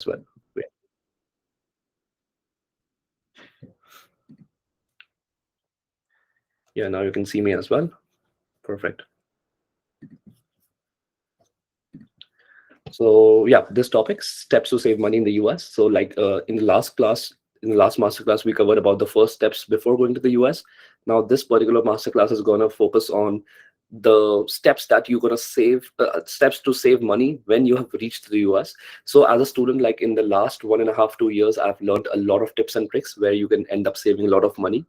as well. Wait. Yeah, now you can see me as well. Perfect. So yeah, this topic, steps to save money in the US. So like in the last class, in the last masterclass, we covered about the first steps before going to the US. Now this particular masterclass is gonna focus on the steps that you're gonna save, steps to save money when you have reached the US. So as a student, like in the last 1.5, 2 years, I've learned a lot of tips and tricks where you can end up saving a lot of money.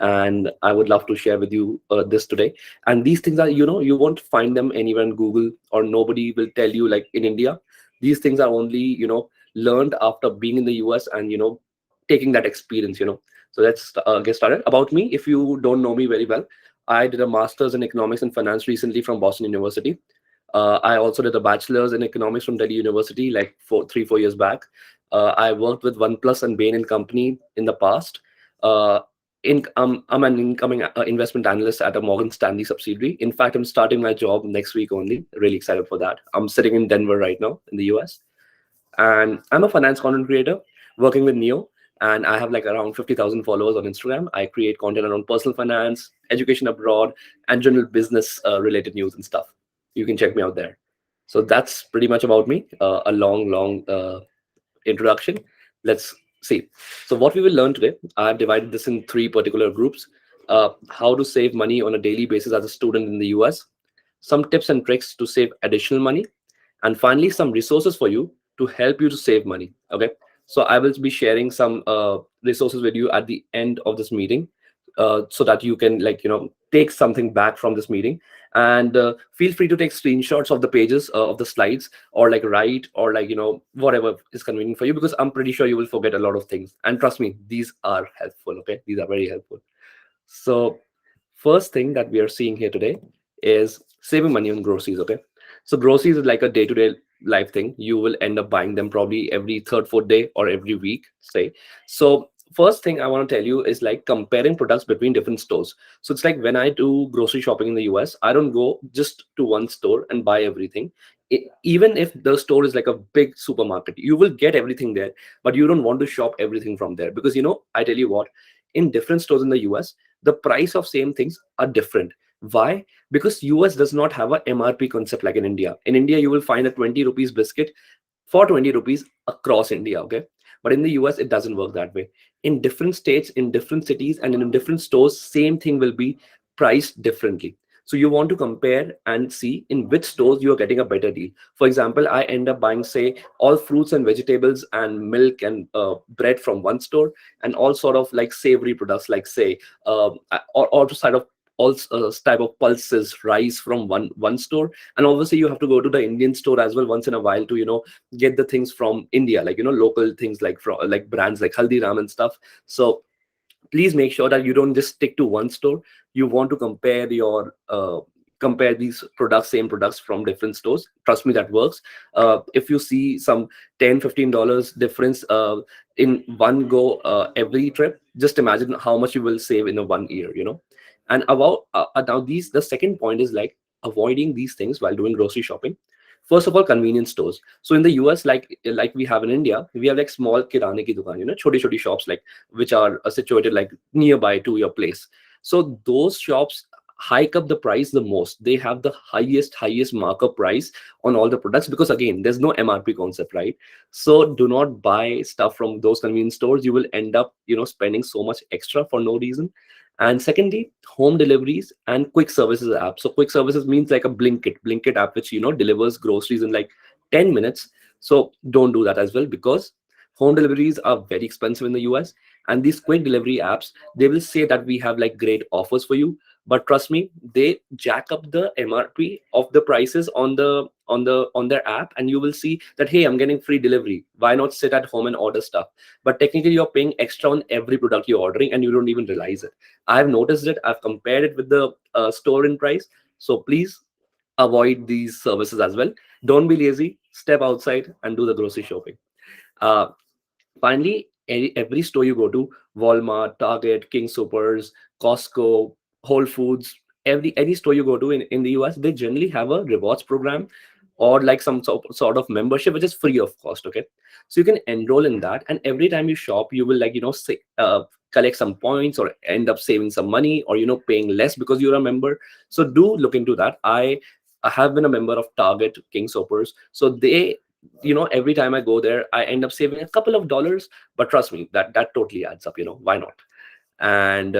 And I would love to share with you this today. And these things are, you won't find them anywhere in Google, or nobody will tell you like in India. These things are only, learned after being in the US and, taking that experience. So let's get started. About me, if you don't know me very well, I did a master's in economics and finance recently from Boston University. I also did a bachelor's in economics from Delhi University like 4 years back. I worked with OnePlus and Bain and Company in the past. Uh, I'm an incoming investment analyst at a Morgan Stanley subsidiary. In fact, I'm starting my job next week only. Really excited for that. I'm sitting in Denver right now in the US. And I'm a finance content creator working with Neo. And I have like around 50,000 followers on Instagram. I create content around personal finance, education abroad, and general business related news and stuff. You can check me out there. So that's pretty much about me. A long introduction. Let's see. So what we will learn today, I've divided this in three particular groups. How to save money on a daily basis as a student in the US, some tips and tricks to save additional money, and finally some resources for you to help you to save money. Okay, so I will be sharing some resources with you at the end of this meeting, so that you can like take something back from this meeting. And feel free to take screenshots of the pages of the slides, or like write, or like whatever is convenient for you, because I'm pretty sure you will forget a lot of things, and trust me, these are helpful. Okay, these are very helpful. So first thing that we are seeing here today is saving money on groceries. Okay, so groceries is like a day-to-day life thing. You will end up buying them probably every third, fourth day, or every week, say. So first thing I want to tell you is like comparing products between different stores. So it's like when I do grocery shopping in the US, I don't go just to one store and buy everything. Even if the store is like a big supermarket, you will get everything there, but you don't want to shop everything from there, because I tell you what, in different stores in the US, the price of same things are different. Why? Because US does not have a MRP concept like in India. In India, you will find a 20 rupees biscuit for 20 rupees across India. Okay, but in the US, it doesn't work that way. In different states, in different cities, and in different stores, same thing will be priced differently. So you want to compare and see in which stores you are getting a better deal. For example, I end up buying, say, all fruits and vegetables and milk and bread from one store, and all sort of like savory products, like say, or side of all type of pulses, rice from one store. And obviously, you have to go to the Indian store as well once in a while to get the things from India, like local things like from like brands like Haldiram and stuff. So please make sure that you don't just stick to one store. You want to compare these products, same products from different stores. Trust me, that works. If you see some $10-15 difference in one go every trip, just imagine how much you will save in a 1 year. And about now, these the second point is like avoiding these things while doing grocery shopping. First of all, convenience stores. So in the US, like we have in India, we have like small kirane ki dukan, choti shops, like which are situated like nearby to your place. So those shops hike up the price the most. They have the highest markup price on all the products, because again, there's no MRP concept, right? So do not buy stuff from those convenience stores. You will end up spending so much extra for no reason. And secondly, home deliveries and quick services app. So quick services means like a Blinkit app, which delivers groceries in like 10 minutes. So don't do that as well, because home deliveries are very expensive in the US. And these quick delivery apps, they will say that we have like great offers for you, but trust me, they jack up the MRP of the prices on their app, and you will see that, hey, I'm getting free delivery, why not sit at home and order stuff? But technically, you're paying extra on every product you're ordering, and you don't even realize it. I've noticed it. I've compared it with the store in price. So please avoid these services as well. Don't be lazy. Step outside and do the grocery shopping. Uh, Finally, every store you go to, Walmart, Target, King Supers, Costco, Whole Foods, any store you go to in the US, they generally have a rewards program or like some sort of membership which is free of cost. Okay, so you can enroll in that, and every time you shop you will like say, collect some points or end up saving some money, or paying less because you're a member. So do look into that. I have been a member of Target, King Soapers, so they, every time I go there I end up saving a couple of dollars. But trust me, that totally adds up. Why not? And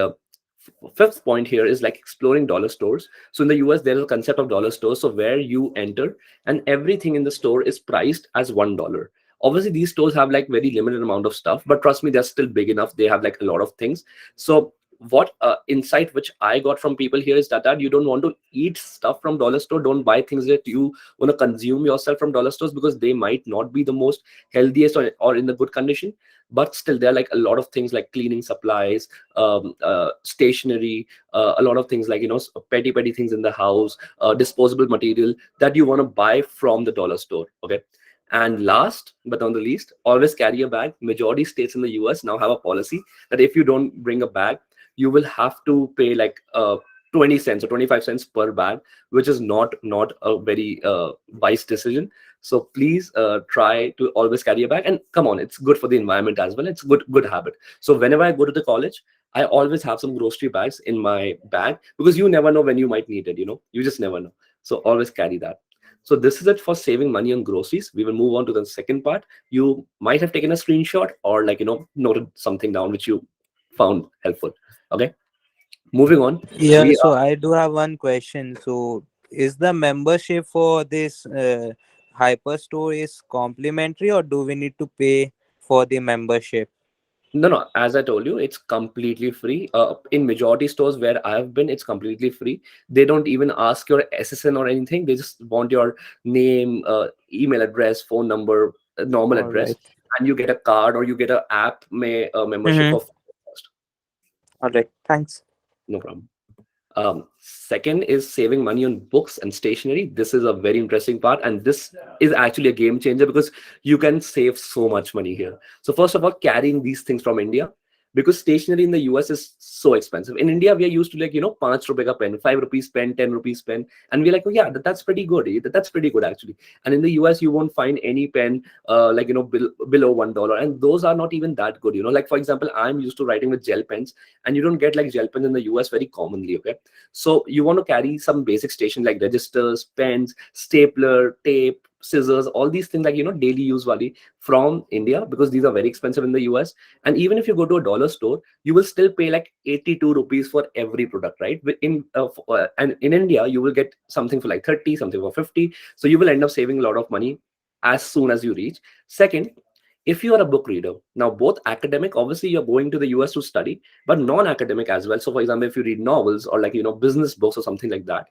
fifth point here is like exploring dollar stores. So in the US there is a concept of dollar stores, so where you enter and everything in the store is priced as $1. Obviously these stores have like very limited amount of stuff, but trust me, they're still big enough. They have like a lot of things. So what insight which I got from people here is that you don't want to eat stuff from dollar store. Don't buy things that you want to consume yourself from dollar stores, because they might not be the most healthiest, or in the good condition. But still there are like a lot of things like cleaning supplies, stationery, a lot of things like petty things in the house, disposable material that you want to buy from the dollar store. Okay, and last but not the least, always carry a bag. Majority states in the US now have a policy that if you don't bring a bag, you will have to pay like 20 cents or 25 cents per bag, which is not a very wise decision. So please try to always carry a bag, and come on, it's good for the environment as well. It's good habit. So whenever I go to the college, I always have some grocery bags in my bag, because you never know when you might need it. You just never know. So always carry that. So this is it for saving money on groceries. We will move on to the second part. You might have taken a screenshot or like noted something down which you found helpful. Okay, moving on. Yeah, We so I do have one question. So, is the membership for this hyperstore is complimentary, or do we need to pay for the membership? No, as I told you, it's completely free. In majority stores where I have been, it's completely free. They don't even ask your SSN or anything. They just want your name, email address, phone number, normal All address, right. and you get a card or you get a app membership Mm-hmm. for free of cost. All right. Thanks. No problem. Second is saving money on books and stationery. This is a very interesting part, and this is actually a game changer because you can save so much money here. So first of all, carrying these things from India, because stationery in the US is so expensive. In India, we are used to like 5 rupees ka pen, 5 rupees pen, 10 rupees pen, and we're like, oh yeah, that's pretty good. That's pretty good actually. And in the US, you won't find any pen like below $1, and those are not even that good. Like for example, I'm used to writing with gel pens, and you don't get like gel pens in the US very commonly. Okay, so you want to carry some basic station like registers, pens, stapler, tape, scissors, all these things like daily use valley from India, because these are very expensive in the US. And even if you go to a dollar store, you will still pay like 82 rupees for every product, right? And in India, you will get something for like 30, something for 50. So you will end up saving a lot of money as soon as you reach. Second, if you are a book reader, now both academic, obviously you're going to the US to study, but non-academic as well. So for example, if you read novels or like business books or something like that,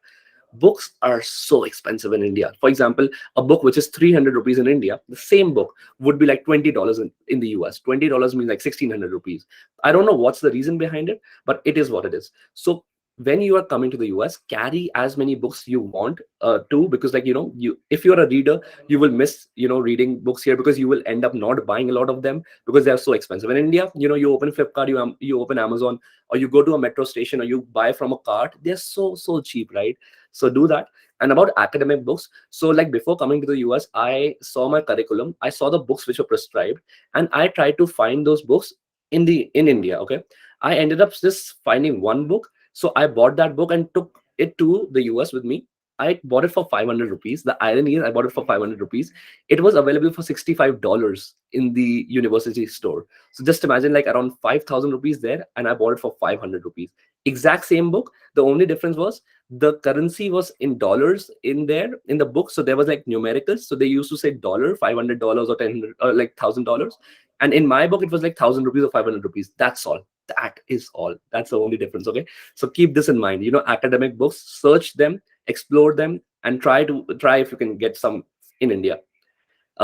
books are so expensive in India. For example, a book which is 300 rupees in India, the same book would be like $20 in the US. $20 means like 1600 rupees. I don't know what's the reason behind it, but it is what it is. So when you are coming to the US, carry as many books you want to, because like you, if you're a reader, you will miss reading books here, because you will end up not buying a lot of them because they are so expensive. In India, you open Flipkart, you open Amazon, or you go to a metro station, or you buy from a cart. They're so cheap, right? So do that. And about academic books, so like before coming to the US, I saw my curriculum, I saw the books which were prescribed, and I tried to find those books in India. Okay, I ended up just finding one book, so I bought that book and took it to the US with me. I bought it for 500 rupees. The irony is I bought it for 500 rupees. It was available for $65 in the university store. So just imagine like around 5,000 rupees there, and I bought it for 500 rupees. Exact same book. The only difference was the currency was in dollars in there in the book. So there was like numericals. So they used to say dollar, $500 or 10 or like $1,000. And in my book, it was like 1,000 rupees or 500 rupees. That's all. That is all. That's the only difference. Okay. So keep this in mind. Academic books, search them, explore them, and try if you can get some in India.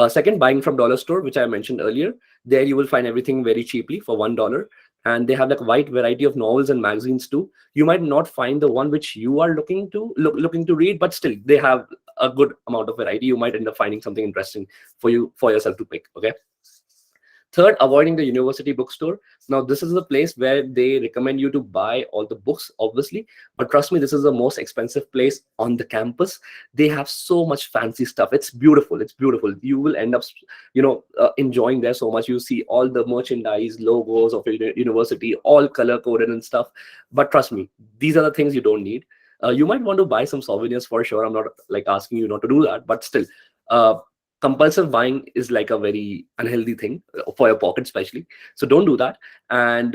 Second, buying from dollar store, which I mentioned earlier. There you will find everything very cheaply for $1, and they have like a wide variety of novels and magazines too. You might not find the one which you are looking to read, but still they have a good amount of variety. You might end up finding something interesting for yourself to pick. Okay. Third, avoiding the university bookstore. Now, this is the place where they recommend you to buy all the books, obviously. But trust me, this is the most expensive place on the campus. They have so much fancy stuff. It's beautiful. It's beautiful. You will end up, enjoying there so much. You see all the merchandise, logos of your university, all color coded and stuff. But trust me, these are the things you don't need. You might want to buy some souvenirs for sure. I'm not like asking you not to do that, but still, uh, compulsive buying is like a very unhealthy thing for your pocket, especially. So don't do that. And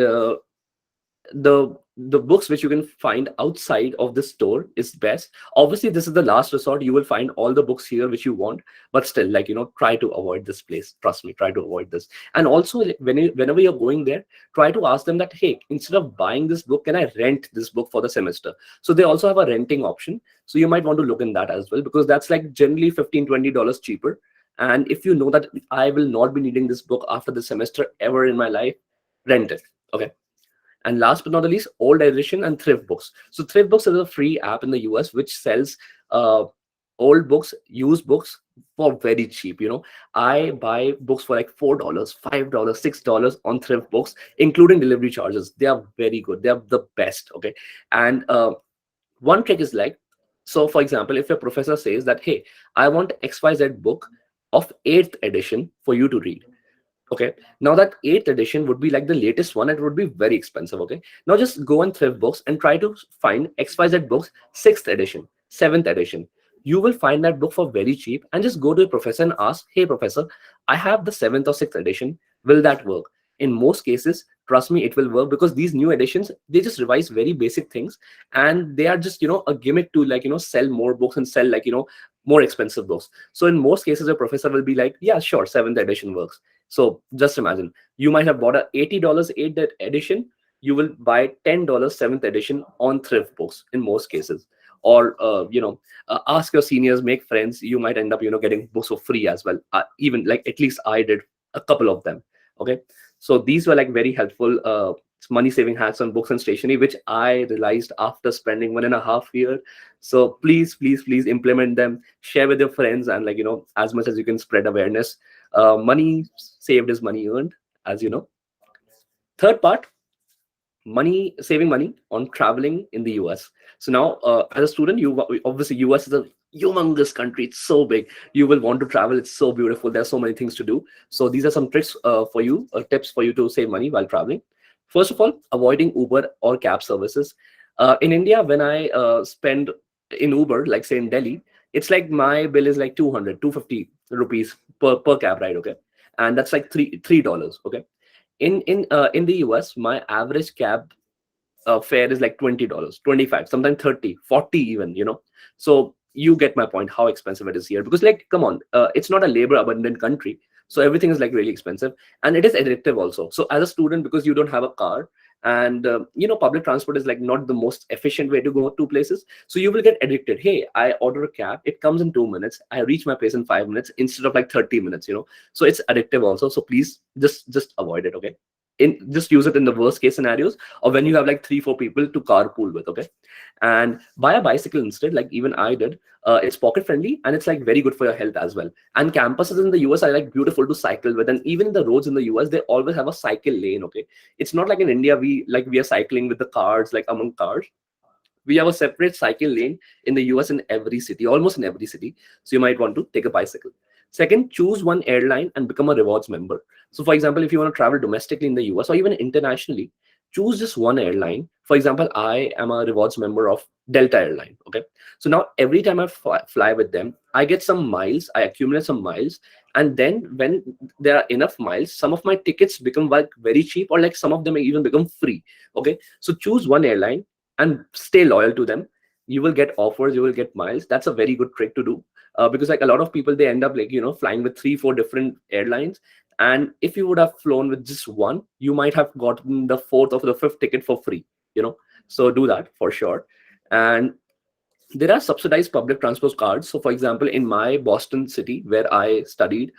the books which you can find outside of the store is best. Obviously, this is the last resort. You will find all the books here which you want, but still, like, try to avoid this place. Trust me, try to avoid this. And also, like, whenever you're going there, try to ask them that, hey, instead of buying this book, can I rent this book for the semester? So they also have a renting option. So you might want to look in that as well, because that's like generally $15-20 cheaper. And if you know that I will not be needing this book after the semester ever in my life, rent it. Okay. And last but not the least, old edition and thrift books. So thrift books is a free app in the US which sells old books, used books for very cheap. I buy books for like $4, $5, $6 on thrift books, including delivery charges. They are very good. They are the best. Okay. And one trick is like, so for example, if your professor says that, hey, I want XYZ book of 8th edition for you to read. Okay. Now that 8th edition would be like the latest one. It would be very expensive. Okay. Now just go on thrift books and try to find XYZ books, 6th edition, 7th edition. You will find that book for very cheap, and just go to a professor and ask, hey, professor, I have the 7th or 6th edition. Will that work? In most cases, trust me, it will work, because these new editions, they just revise very basic things, and they are just, a gimmick to, like, sell more books and sell, like, more expensive books. So in most cases, a professor will be like, yeah, sure, 7th edition works. So just imagine, you might have bought a $80 8th edition. You will buy $10 7th edition on thrift books in most cases. Or ask your seniors, make friends. You might end up getting books for free as well. Even like, at least I did a couple of them. Okay, so these were like very helpful money saving hacks on books and stationery, which I realized after spending 1.5 years. So please, please, please implement them, share with your friends, and, like, as much as you can, spread awareness. Money saved is money earned, as you know. Third part, saving money on traveling in the US. So now, as a student, you obviously, US is a humongous country. It's so big. You will want to travel. It's so beautiful. There's so many things to do. So these are some tricks for you, tips for you to save money while traveling. First of all, avoiding Uber or cab services. In India, when I spend in Uber, like say in Delhi, it's like my bill is like 250 rupees per cab ride. Okay, and that's like $3. Okay, in the US, my average cab fare is like $20, 25, sometimes 30, 40 even. So you get my point, how expensive it is here. Because, like, come on, it's not a labor abundant country, so everything is like really expensive, and it is addictive also. So as a student, because you don't have a car, and public transport is like not the most efficient way to go to places, so you will get addicted. Hey, I order a cab, it comes in 2 minutes, I reach my place in 5 minutes instead of like 30 minutes. So it's addictive also. So please just avoid it. Okay, just use it in the worst case scenarios, or when you have like 3-4 people to carpool with. Okay, and buy a bicycle instead, like even I did. It's pocket friendly, and it's like very good for your health as well. And campuses in the US are like beautiful to cycle with, and even the roads in the US, they always have a cycle lane. Okay, it's not like in India, we are cycling with the cars, like among cars. We have a separate cycle lane in the US, in every city, almost in every city. So you might want to take a bicycle. Second, choose one airline and become a rewards member. So for example, if you want to travel domestically in the US or even internationally, choose just one airline. For example, I am a rewards member of Delta Airline. Okay, so now every time I fly with them, I get some miles, I accumulate some miles, and then when there are enough miles, some of my tickets become like very cheap, or like some of them may even become free. Okay, so choose one airline and stay loyal to them. You will get offers, you will get miles. That's a very good trick to do. Because like a lot of people, they end up like flying with 3-4 different airlines, and if you would have flown with just one, you might have gotten the fourth or the fifth ticket for free. So do that for sure. And there are subsidized public transport cards. So for example, in my Boston city where I studied,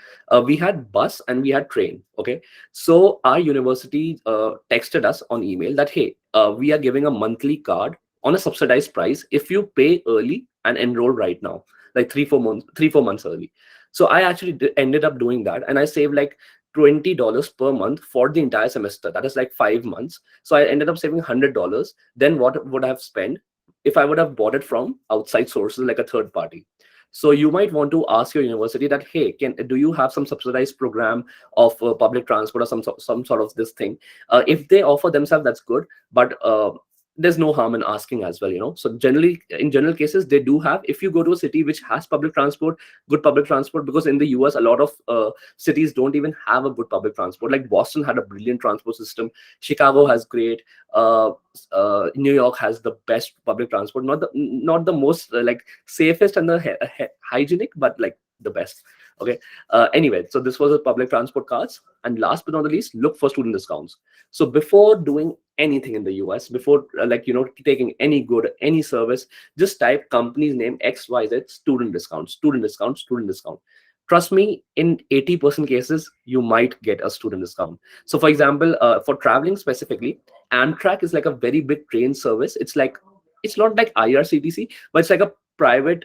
we had bus and we had train. Okay, so our university texted us on email that, hey, we are giving a monthly card on a subsidized price if you pay early and enroll right now, like 3-4 months early. So I actually ended up doing that, and I saved like $20 per month for the entire semester. That is like 5 months. So I ended up saving $100. Then what would I have spent if I would have bought it from outside sources like a third party? So you might want to ask your university that, hey, can do you have some subsidized program of public transport or some sort of this thing? If they offer themselves, that's good, but there's no harm in asking as well, you know. So generally, in general cases, they do have. If you go to a city which has public transport, good public transport, because in the US, a lot of cities don't even have a good public transport. Like Boston had a brilliant transport system. Chicago has great. Uh, New York has the best public transport. Not the most like safest and the hygienic, but like the best. Okay. Anyway, so this was a public transport cards. And last but not the least, look for student discounts. So before doing anything in the US, before like, you know, taking any good, any service, just type company's name XYZ student discount, student discount, student discount. Trust me, in 80% cases, you might get a student discount. So for example, for traveling specifically, Amtrak is like a very big train service. It's like, it's not like IRCTC, but it's like a private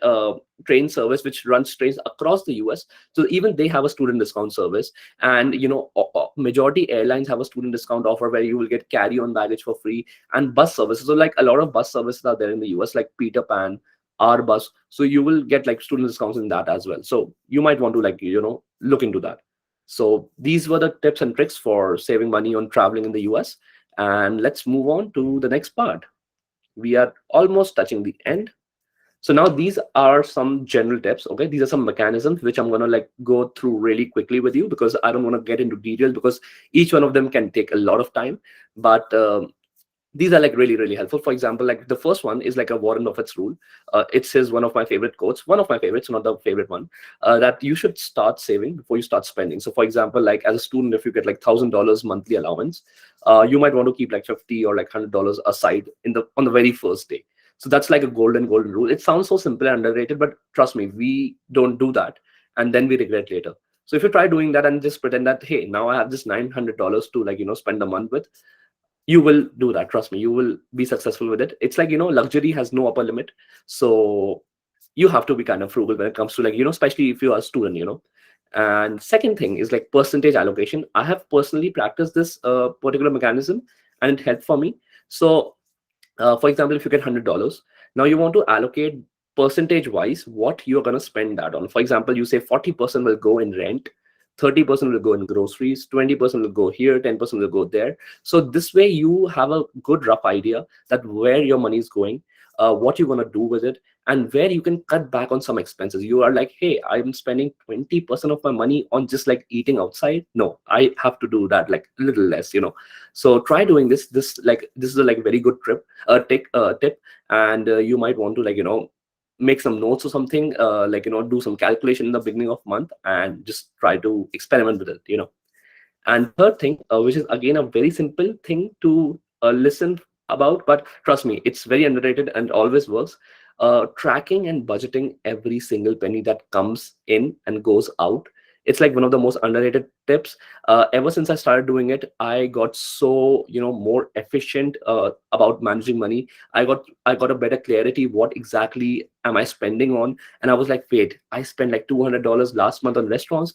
train service which runs trains across the US. So even they have a student discount service. And you know, majority airlines have a student discount offer where you will get carry-on baggage for free, and bus services. So like a lot of bus services are there in the US, like Peter Pan, R bus. So you will get like student discounts in that as well. So you might want to, like, you know, look into that. So these were the tips and tricks for saving money on traveling in the US. And let's move on to the next part. We are almost touching the end. So now these are some general tips. Okay, these are some mechanisms which I'm going to like go through really quickly with you, because I don't want to get into details, because each one of them can take a lot of time. But these are like really, really helpful. For example, like the first one is like a Warren Buffett's rule. It says, one of my favorite quotes, one of my favorites, not the favorite one, that you should start saving before you start spending. So for example, like as a student, if you get like $1,000 monthly allowance, you might want to keep like 50 or like $100 aside in the on the very first day. So that's like a golden rule. It sounds so simple and underrated, but trust me, we don't do that, and then we regret later. So if you try doing that and just pretend that, hey, now I have this $900 to, like, you know, spend a month with, you will do that. Trust me, you will be successful with it. It's like, you know, luxury has no upper limit. So you have to be kind of frugal when it comes to, like, you know, especially if you are a student, you know. And second thing is like percentage allocation. I have personally practiced this particular mechanism, and it helped for me. So for example, if you get $100, now you want to allocate percentage wise what you're going to spend that on. For example, you say 40% will go in rent, 30% will go in groceries, 20% will go here, 10% will go there. So this way you have a good rough idea that where your money is going, what you're going to do with it, and where you can cut back on some expenses. You are like, hey, I'm spending 20% of my money on just like eating outside. No, I have to do that like a little less, you know. So try doing this. This is a like very good tip. And you might want to, like, you know, make some notes or something, like, you know, do some calculation in the beginning of month and just try to experiment with it, you know. And third thing, which is again a very simple thing to listen about, but trust me, it's very underrated and always works. Tracking and budgeting every single penny that comes in and goes out. It's like one of the most underrated tips. Ever since I started doing it, I got so, you know, more efficient about managing money. I got a better clarity what exactly am I spending on. And I was like, wait, I spent like $200 last month on restaurants.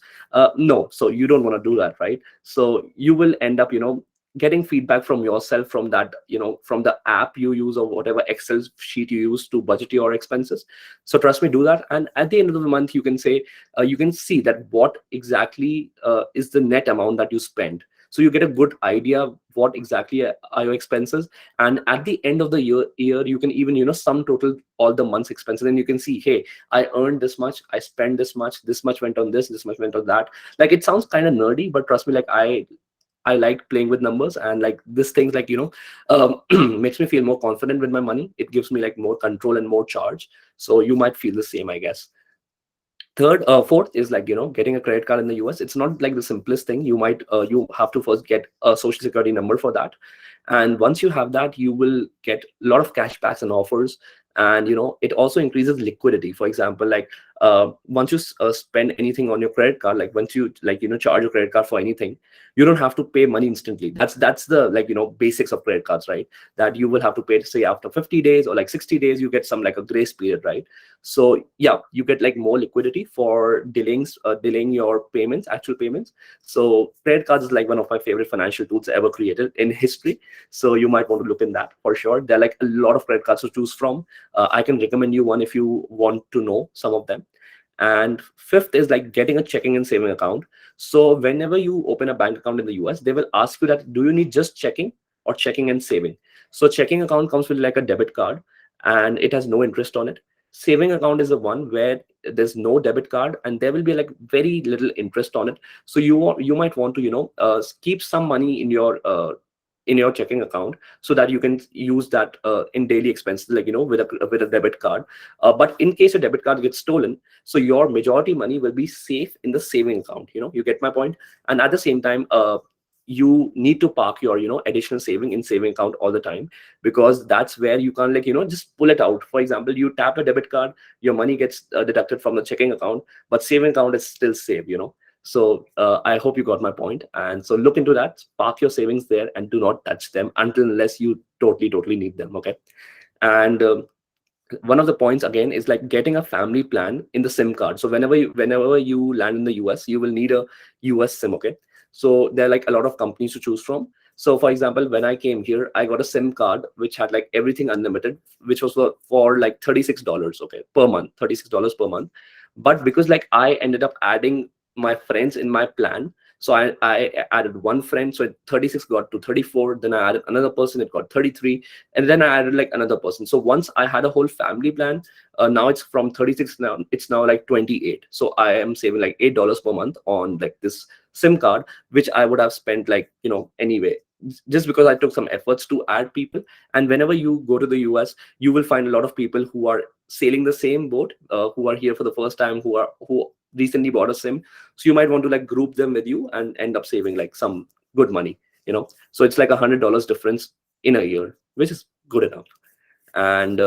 No, so you don't want to do that, right? So you will end up, you know, getting feedback from yourself, from that, you know, from the app you use or whatever Excel sheet you use to budget your expenses. So trust me, do that. And at the end of the month, you can say, you can see that what exactly is the net amount that you spend. So you get a good idea what exactly are your expenses. And at the end of the year, you can even, you know, sum total all the month's expenses, and you can see, hey, I earned this much, I spent this much went on this much went on that. Like, it sounds kind of nerdy, but trust me, like, I like playing with numbers, and like this things, like, you know, makes me feel more confident with my money. It gives me like more control and more charge. So you might feel the same, I guess. Fourth is, like, you know, getting a credit card in the US. It's not like the simplest thing. You have to first get a social security number for that. And once you have that, you will get a lot of cashbacks and offers. And, you know, it also increases liquidity. For example, like, once you spend anything on your credit card, like once you like charge your credit card for anything, you don't have to pay money instantly. That's the basics of credit cards, right? That you will have to pay, say, after 50 days or like 60 days, you get some like a grace period, right? So yeah, you get like more liquidity for delaying your payments, actual payments. So credit cards is like one of my favorite financial tools ever created in history. So you might want to look in that for sure. There are like a lot of credit cards to choose from. I can recommend you one if you want to know some of them. And fifth is like getting a checking and saving account. So whenever you open a bank account in the US, they will ask you that do you need just checking or checking and saving. So checking account comes with like a debit card, and it has no interest on it. Saving account is the one where there's no debit card and there will be like very little interest on it. So you might want to keep some money in your checking account, so that you can use that in daily expenses, like with a debit card. But in case your debit card gets stolen, so your majority money will be safe in the saving account. You get my point. And at the same time, you need to park your additional saving in saving account all the time, because that's where you can like just pull it out. For example, you tap a debit card, your money gets deducted from the checking account, but saving account is still safe. So I hope you got my point. And so look into that, park your savings there, and do not touch them until unless you totally need them. Okay. And one of the points again is like getting a family plan in the SIM card. So whenever you land in the US, you will need a US SIM. Okay. So there are like a lot of companies to choose from. So for example, when I came here, I got a SIM card which had like everything unlimited, which was for like $36, okay, per month, $36 per month. But because like I ended up adding my friends in my plan, so I added one friend, so 36 got to 34, then I added another person, it got 33, and then I added like another person. So once I had a whole family plan, now it's from 36, now it's now like 28. So I am saving like $8 per month on like this SIM card, which I would have spent like anyway, just because I took some efforts to add people. And whenever you go to the US, you will find a lot of people who are sailing the same boat, who are here for the first time, who recently bought a SIM. So you might want to like group them with you and end up saving like some good money. So it's like $100 difference in a year, which is good enough. And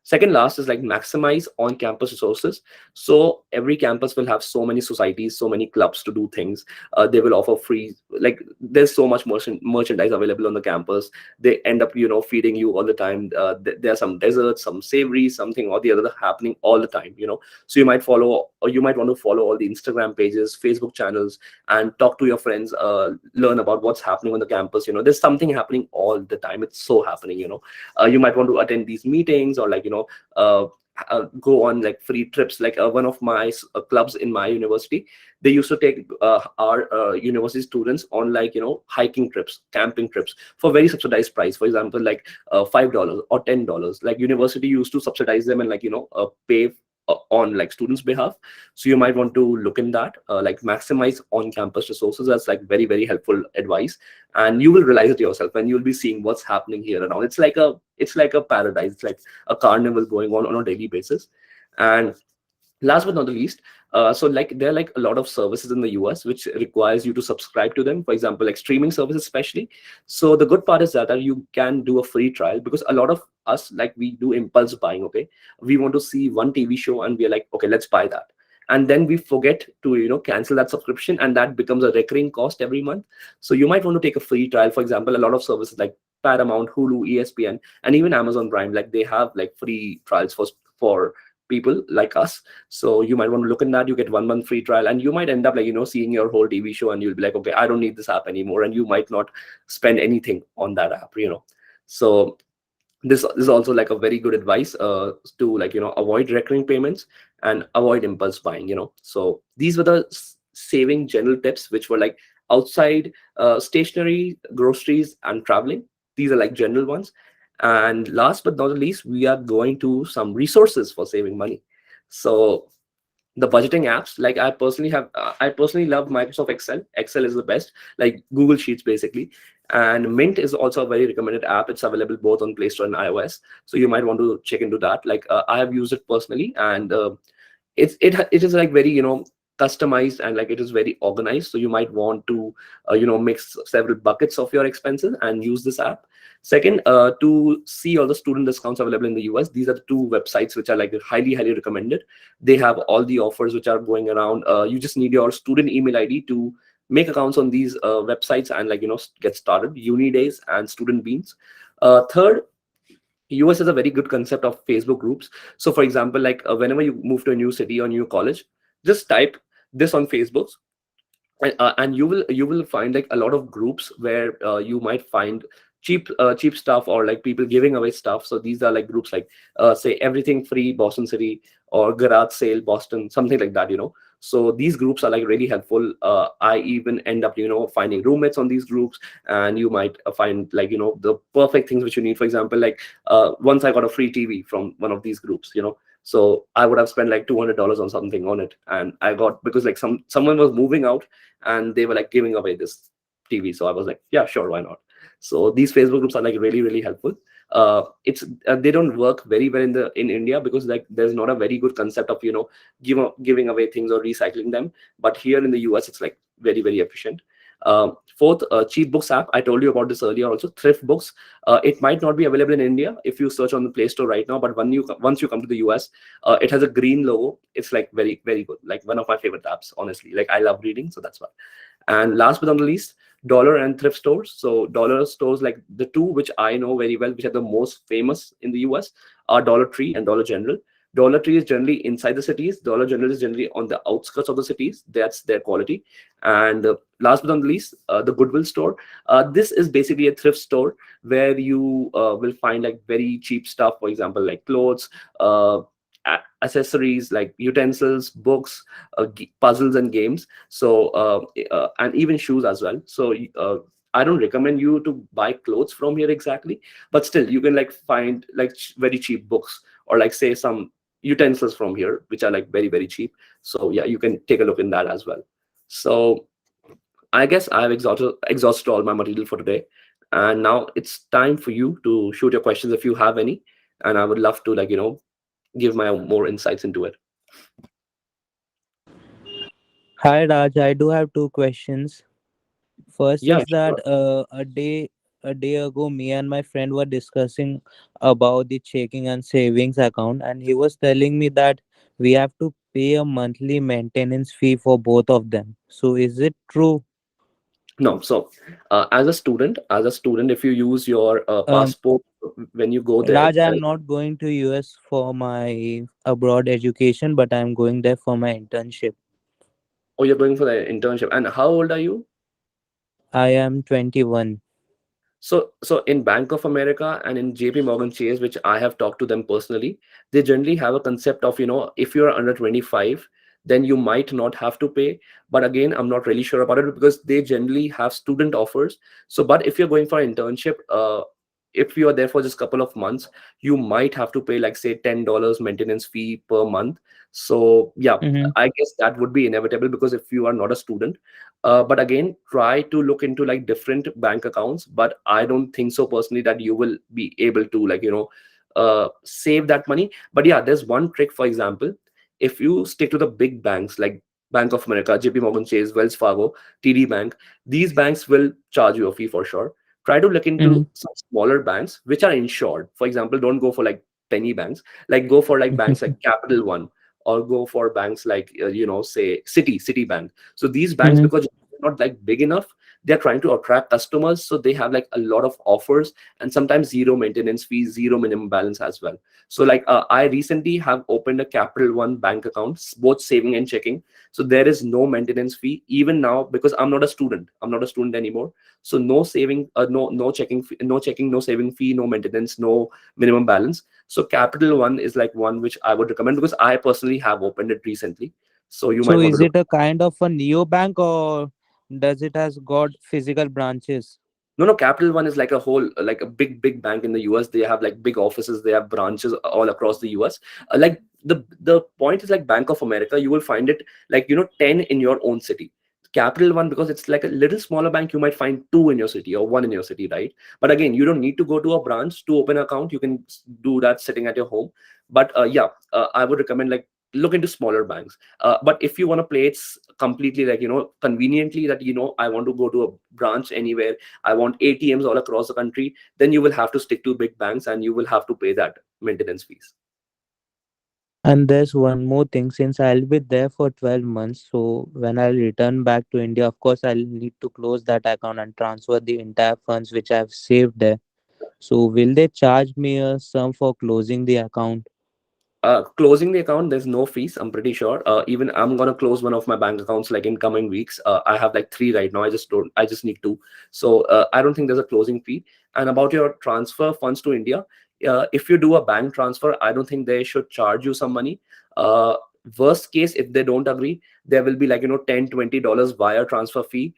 second last is like maximize on campus resources. So every campus will have so many societies, so many clubs to do things. They will offer free, like there's so much merchandise available on the campus. They end up feeding you all the time. There are some desserts, some savory, something or the other happening all the time. So you might follow, or you might want to follow all the Instagram pages, Facebook channels, and talk to your friends, learn about what's happening on the campus. There's something happening all the time. It's so happening. You might want to attend these meetings, or like uh, go on like free trips. Like one of my clubs in my university, they used to take our university students on like hiking trips, camping trips, for very subsidized price. For example, like $5 or $10. Like university used to subsidize them and like pay on like students behalf. So you might want to look in that, like maximize on campus resources. That's like very very helpful advice. And you will realize it yourself when you'll be seeing what's happening here and all. It's like a paradise. It's like a carnival going on a daily basis. And last but not the least, so like there are like a lot of services in the US which requires you to subscribe to them, for example like streaming services especially. So the good part is that you can do a free trial, because a lot of us, like, we do impulse buying. Okay, we want to see one TV show and we're like, okay, let's buy that, and then we forget to cancel that subscription, and that becomes a recurring cost every month. So you might want to take a free trial. For example, a lot of services like Paramount, Hulu, ESPN, and even Amazon Prime, like they have like free trials for people like us. So you might want to look in that. You get 1 month free trial, and you might end up like seeing your whole TV show, and you'll be like, okay, I don't need this app anymore, and you might not spend anything on that app. So this is also like a very good advice to like avoid recurring payments and avoid impulse buying. So these were the saving general tips, which were like outside stationery, groceries, and traveling. These are like general ones. And last but not the least, we are going to some resources for saving money. So the budgeting apps, like I personally love Microsoft Excel is the best, like Google Sheets basically. And Mint is also a very recommended app. It's available both on Play Store and iOS, so you might want to check into that. Like I have used it personally, and it is like very customized, and like it is very organized. So you might want to mix several buckets of your expenses and use this app. Second, to see all the student discounts available in the US, these are the two websites which are like highly recommended. They have all the offers which are going around. You just need your student email ID to make accounts on these websites and get started. Uni Days and Student Beans. Third, US has a very good concept of Facebook groups. So for example, like whenever you move to a new city or new college, just type this on Facebook, and you will find like a lot of groups where you might find cheap stuff, or like people giving away stuff. So these are like groups like say Everything Free Boston City, or Garage Sale Boston, something like that. So these groups are like really helpful. I even end up finding roommates on these groups, and you might find like the perfect things which you need. For example, like once I got a free TV from one of these groups. So I would have spent like $200 on something on it, and I got, because like someone was moving out and they were like giving away this TV. So I was like, yeah, sure, why not? So these Facebook groups are like really helpful. It's they don't work very well in India, because like there's not a very good concept of giving away things or recycling them. But here in the US, it's like very efficient. Fourth, cheap books app. I told you about this earlier. Also, thrift books. It might not be available in India if you search on the Play Store right now, but once you come to the US, it has a green logo. It's like very good. Like one of my favorite apps, honestly. Like I love reading, so that's why. And last but not the least, dollar and thrift stores. So dollar stores, like the two which I know very well, which are the most famous in the US, are Dollar Tree and Dollar General. Dollar Tree is generally inside the cities. Dollar General is generally on the outskirts of the cities. That's their quality. And last but not least, the Goodwill store. This is basically a thrift store where you will find like very cheap stuff. For example, like clothes, accessories, like utensils, books, puzzles, and games. So and even shoes as well. So I don't recommend you to buy clothes from here exactly, but still you can like find like very cheap books, or like say some utensils from here which are like very cheap. So yeah, you can take a look in that as well. So I guess I've exhausted all my material for today, and now it's time for you to shoot your questions if you have any, and I would love to give my more insights into it. Hi Raj, I do have two questions. First Yeah, is that sure. a day ago, me and my friend were discussing about the checking and savings account, and he was telling me that we have to pay a monthly maintenance fee for both of them. So is it true? No, so as a student, if you use your Um, passport when you go there, Raj, I'm not going to US for my abroad education, but I'm going there for my internship. or you're going for the internship, and how old are you? I am 21. So in Bank of America and in JP Morgan Chase, which I have talked to them personally, they generally have a concept of, if you're under 25, then you might not have to pay. But again, I'm not really sure about it, because they generally have student offers. So, but if you're going for an internship, if you are there for just a couple of months, you might have to pay like say $10 maintenance fee per month. So yeah, Mm-hmm. I guess that would be inevitable, because if you are not a student. But again, try to look into like different bank accounts. But I don't think so personally that you will be able to save that money. But yeah, there's one trick. For example, if you stick to the big banks like Bank of America, JP Morgan Chase, Wells Fargo, TD Bank, these banks will charge you a fee for sure. Try to look Mm-hmm. into some smaller banks which are insured. For example, don't go for like penny banks. Like go for like banks like Capital One, or go for banks like say Citibank. So these banks, Mm-hmm. because they're not like big enough, they're trying to attract customers. So they have like a lot of offers, and sometimes zero maintenance fees, zero minimum balance as well. So like I recently have opened a Capital One bank account, both saving and checking. So there is no maintenance fee even now, because I'm not a student. I'm not a student anymore. So no saving, no checking, no checking, no saving fee, no maintenance, no minimum balance. So Capital One is like one which I would recommend, because I personally have opened it recently. So you So might want to is look. it a kind of a neo bank, or does it has got physical branches? No, no, Capital One is like a whole, like a big bank in the US. They have like big offices. They have branches all across the US. Like the point is like Bank of America. You will find it like 10 in your own city. Capital One, because it's like a little smaller bank, you might find two in your city or one in your city, right? But again, you don't need to go to a branch to open an account. You can do that sitting at your home. But yeah, I would recommend like look into smaller banks. But if you want to play it completely, like, conveniently, that, I want to go to a branch anywhere, I want ATMs all across the country, then you will have to stick to big banks and you will have to pay that maintenance fees. And there's one more thing, since I'll be there for 12 months, so when I'll return back to India, of course, I'll need to close that account and transfer the entire funds which I've saved there. So, will they charge me a sum for closing the account? Closing the account, there's no fees, I'm pretty sure. Even I'm gonna close one of my bank accounts like in coming weeks. I have like three right now. I just need two. So I don't think there's a closing fee. And about your transfer funds to India, if you do a bank transfer, I don't think they should charge you some money. uh, Worst case, if they don't agree, there will be like, 10-20 dollars wire transfer fee,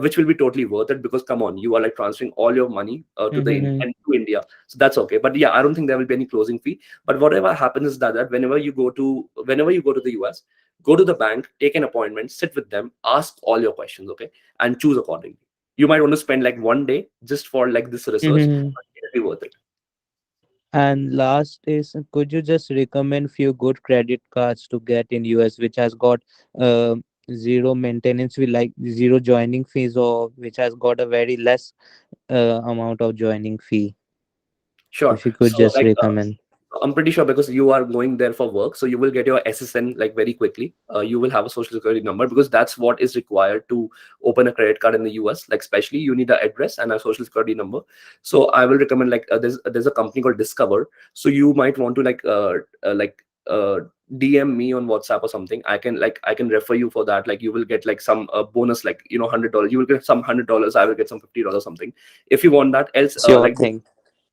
which will be totally worth it, because come on, you are like transferring all your money and to India. So that's okay. But yeah, I don't think there will be any closing fee. But whatever happens is that whenever you go to the US, go to the bank, take an appointment, sit with them, ask all your questions, okay, and choose accordingly. You might want to spend like one day just for like this research, Mhm. but it'll be worth it. And last is, could you just recommend few good credit cards to get in US which has got uh, zero maintenance fee, like zero joining fees, or which has got a very less amount of joining fee? Sure. If you could So just like, recommend. I'm pretty sure because you are going there for work, so you will get your SSN like very quickly. You will have a social security number, because that's what is required to open a credit card in the US. Like, especially you need an address and a social security number. So I will recommend, like, there's a company called Discover. So you might want to DM me on WhatsApp or something. I can refer you for that. Like, you will get like some bonus, like, $100. You will get some $100. I will get some $50 something if you want that. Else, Sure thing.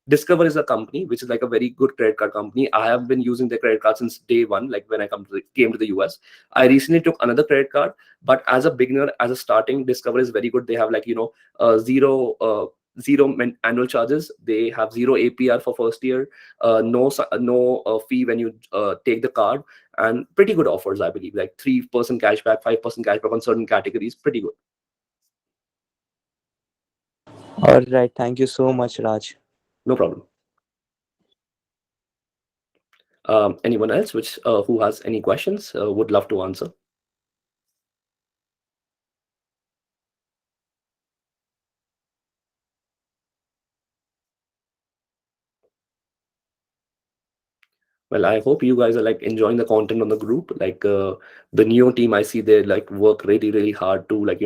Discover is a company which is like a very good credit card company. I have been using their credit card since day one, like when I came to the US. I recently took another credit card, but as a beginner, as a starting, Discover is very good. They have like, zero annual charges. They have zero APR for first year, no fee when you take the card, and pretty good offers, I believe, like 3% cashback, 5% cashback on certain categories. Pretty good. All right. Thank you so much, Raj. No problem. Anyone else which who has any questions, would love to answer. Well, I hope you guys are like enjoying the content on the group. Like, the new team, I see they like work really, really hard to, like,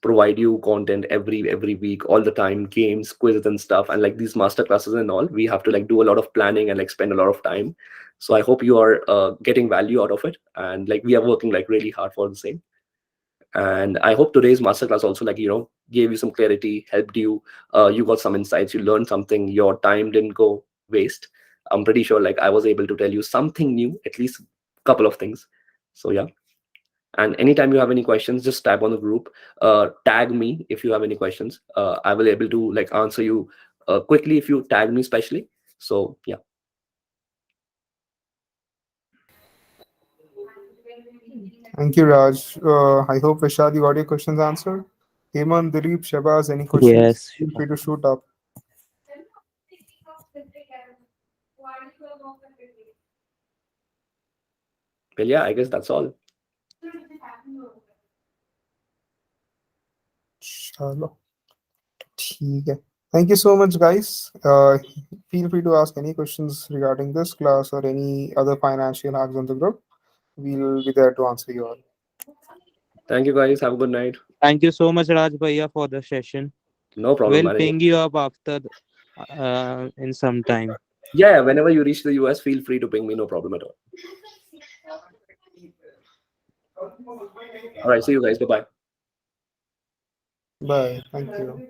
provide you content every week, all the time, games, quizzes and stuff. And like these master classes and all, we have to like do a lot of planning and like spend a lot of time. So I hope you are getting value out of it. And like we are working like really hard for the same. And I hope today's masterclass also, like, gave you some clarity, helped you. You got some insights, you learned something, your time didn't go waste. I'm pretty sure like I was able to tell you something new, at least a couple of things. So yeah. And anytime you have any questions, just type on the group, tag me if you have any questions. I will able to like answer you quickly if you tag me especially. So yeah. Thank you, Raj. I hope Vishal, you got your questions answered. Heman, Dilip, Shabazz, any questions? Yes. Feel free to shoot up. Well, yeah, I guess that's all. चलो ठीक है. Thank you so much, guys. Feel free to ask any questions regarding this class or any other financial hacks on the group. We'll be there to answer you all. Thank you guys, have a good night. Thank you so much, Raj Bhaiya, for the session. No problem, We'll man. ping you up after in some time. Yeah, yeah, whenever you reach the US, feel free to ping me, no problem at all. All right, see you guys. Bye bye. Bye. Thank you.